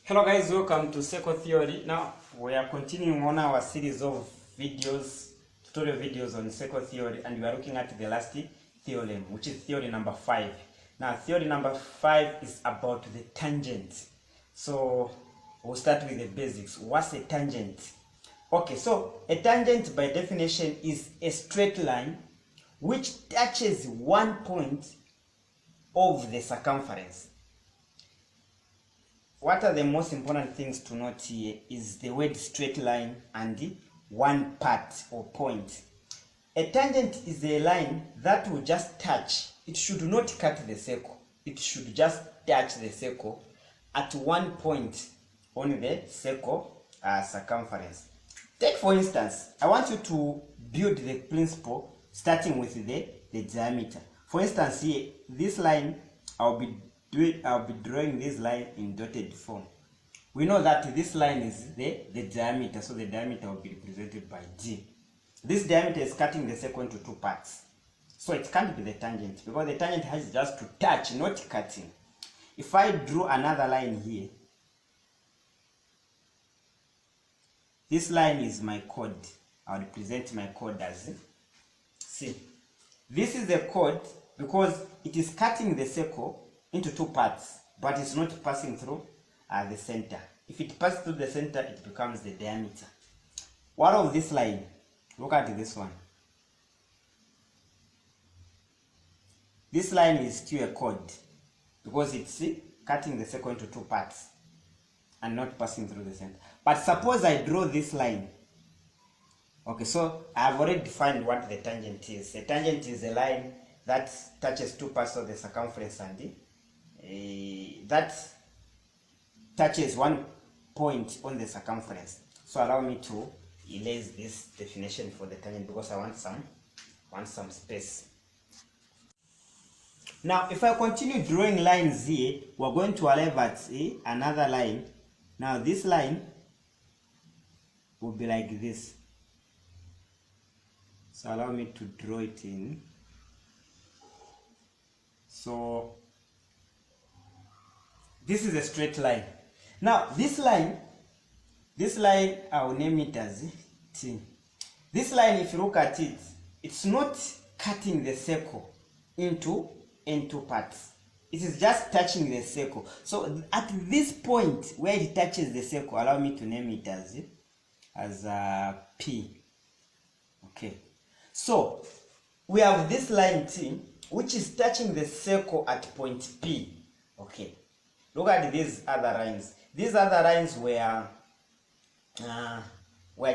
Hello guys, welcome to Circle Theory. Now we are continuing on our series of videos, tutorial videos on Circle Theory, and we are looking at the last theorem, which is theory number 5. Now theory number 5 is about the tangent. So we'll start with the basics. What's a tangent? Okay, so a tangent by definition is a straight line which touches one point of the circumference. What are the most important things to note here is the word straight line and one part or point. A tangent is a line that will just touch. It should not cut the circle. It should just touch the circle at one point on the circle circumference. Take for instance, I want you to build the principle starting with the diameter. For instance, here, this line, I'll be drawing this line in dotted form. We know that this line is the diameter, so the diameter will be represented by D. This diameter is cutting the circle into two parts. So it can't be the tangent, because the tangent has just to touch, not cutting. If I drew another line here, this line is my chord. I'll represent my chord as C. This is the chord because it is cutting the circle into two parts, but it's not passing through the center. If it passes through the center, it becomes the diameter. What of this line? Look at this one. This line is still a chord because it's cutting the circle into two parts and not passing through the center. But suppose I draw this line. Okay, so I have already defined what the tangent is. A tangent is a line that touches two parts of the circumference and that touches one point on the circumference. So allow me to erase this definition for the tangent because I want some space. Now if I continue drawing lines here, we're going to arrive at another line. Now this line will be like this. So allow me to draw it in. So this is a straight line. Now this line I'll name it as T. This line, if you look at it, it's not cutting the circle into parts. It is just touching the circle. So at this point where it touches the circle, allow me to name it as P. Okay. So we have this line T which is touching the circle at point P. Okay. Look at these other lines. These other lines were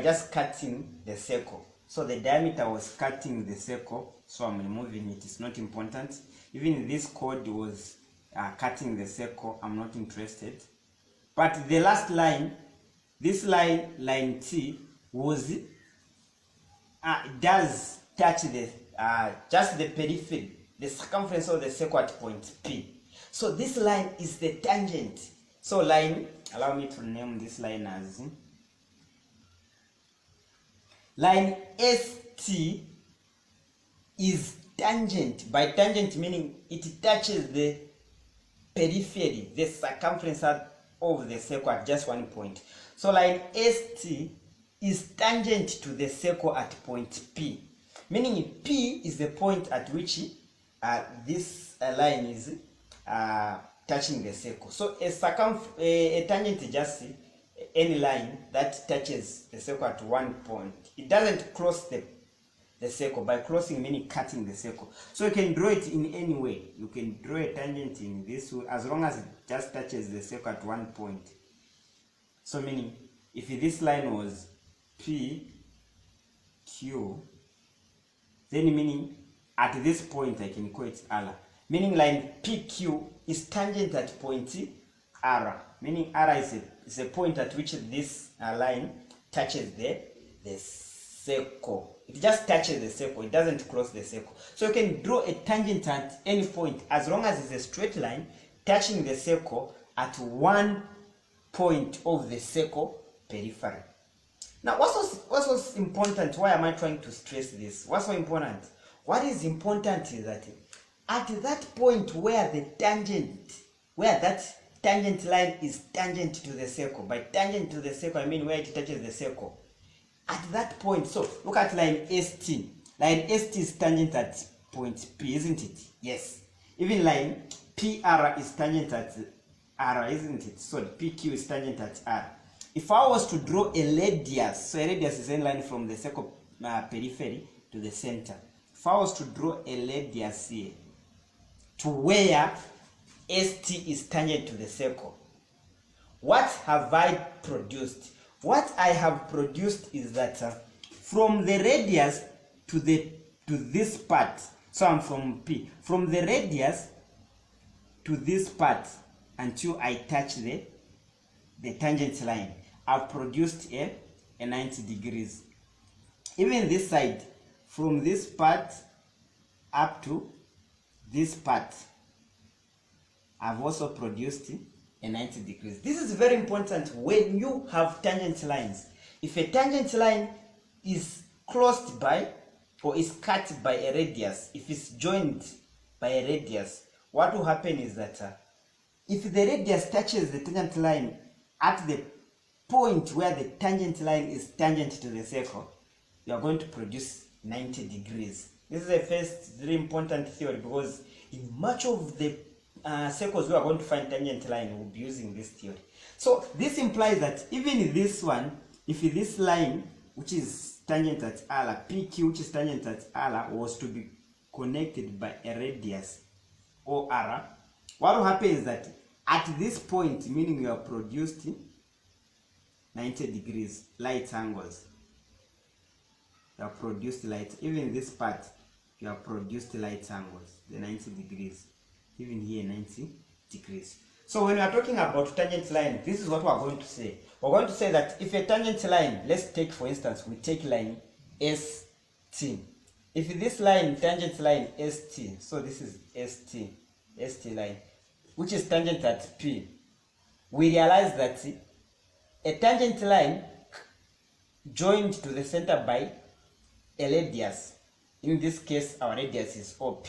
just cutting the circle. So the diameter was cutting the circle. So I'm removing it. It's not important. Even this chord was cutting the circle. I'm not interested. But the last line, this line T, was does touch the just the periphery, the circumference of the circle at point P. So this line is the tangent. So line, allow me to name this line as line ST is tangent. By tangent meaning it touches the periphery, the circumference of the circle at just one point. So line ST is tangent to the circle at point P. Meaning P is the point at which this line is touching the circle. So a tangent is just any line that touches the circle at one point. It doesn't cross the circle. By crossing meaning cutting the circle. So you can draw it in any way. You can draw a tangent in this way as long as it just touches the circle at one point. So meaning if this line was PQ, then meaning at this point I can call it R. Meaning line PQ is tangent at point R. Meaning R is a point at which this line touches the circle. It just touches the circle. It doesn't cross the circle. So you can draw a tangent at any point as long as it's a straight line touching the circle at one point of the circle periphery. Now what's so important? Why am I trying to stress this? What's so important? What is important is that at that point where the tangent, where that tangent line is tangent to the circle. By tangent to the circle, I mean where it touches the circle. At that point, so look at line ST. Line ST is tangent at point P, isn't it? Yes. Even line PR is tangent at R, isn't it? So PQ is tangent at R. If I was to draw a radius, so a radius is any line from the circle periphery to the center. If I was to draw a radius here to where ST is tangent to the circle, what have I produced? What I have produced is that from the radius to this part, so I'm from P, from the radius to this part until I touch the tangent line, I've produced a 90 degrees. Even this side, from this part up to this part, I've also produced a 90 degrees. This is very important when you have tangent lines. If a tangent line is crossed by or is cut by a radius, if it's joined by a radius, what will happen is that if the radius touches the tangent line at the point where the tangent line is tangent to the circle, you are going to produce 90 degrees. This is the first very important theory, because in much of the circles we are going to find tangent line, we'll be using this theory. So this implies that even in this one, if this line, which is tangent at R, PQ, which is tangent at R, was to be connected by a radius OR, what will happen is that at this point, meaning you have produced 90 degrees, light angles. You have produced light, even this part, you have produced light angles, the 90 degrees. Even here 90 degrees. So when we are talking about tangent line, this is what we are going to say. We're going to say that if a tangent line, let's take for instance, we take line ST. If this line, tangent line ST, so this is ST line, which is tangent at P, we realize that a tangent line joined to the center by a radius, in this case our radius is OP,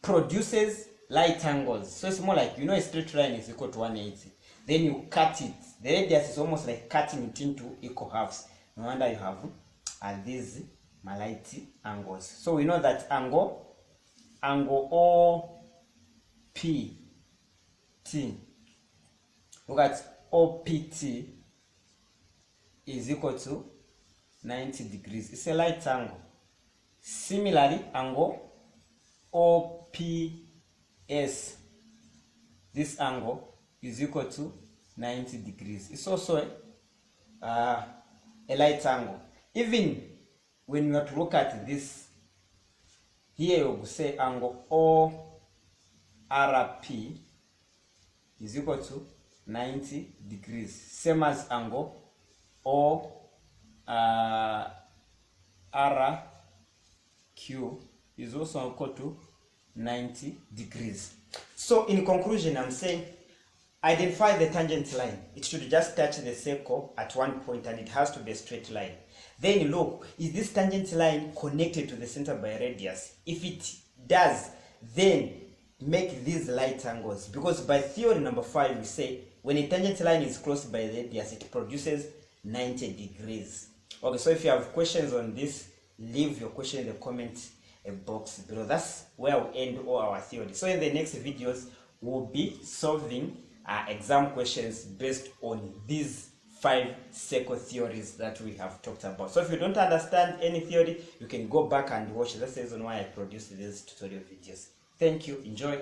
produces light angles. So it's more like, a straight line is equal to 180. Then you cut it. The radius is almost like cutting it into equal halves. No wonder you have these light angles. So we know that angle OPT. Look at OPT is equal to 90 degrees. It's a light angle. Similarly, angle OPS, this angle is equal to 90 degrees. It's also a light angle. Even when you have to look at this, here you will say angle ORP is equal to 90 degrees. Same as angle ORQ is also equal to 90 degrees. So in conclusion, I'm saying identify the tangent line. It should just touch the circle at one point, and it has to be a straight line. Then look, is this tangent line connected to the center by a radius? If it does, then make these light angles, because by theory number 5 we say when a tangent line is crossed by the radius, it produces 90 degrees. Okay, so if you have questions on this, leave your question in the comment box below. That's where we end all our theory. So in the next videos, we'll be solving exam questions based on these 5 circle theories that we have talked about. So if you don't understand any theory, you can go back and watch. That's the reason why I produced these tutorial videos. Thank you. Enjoy.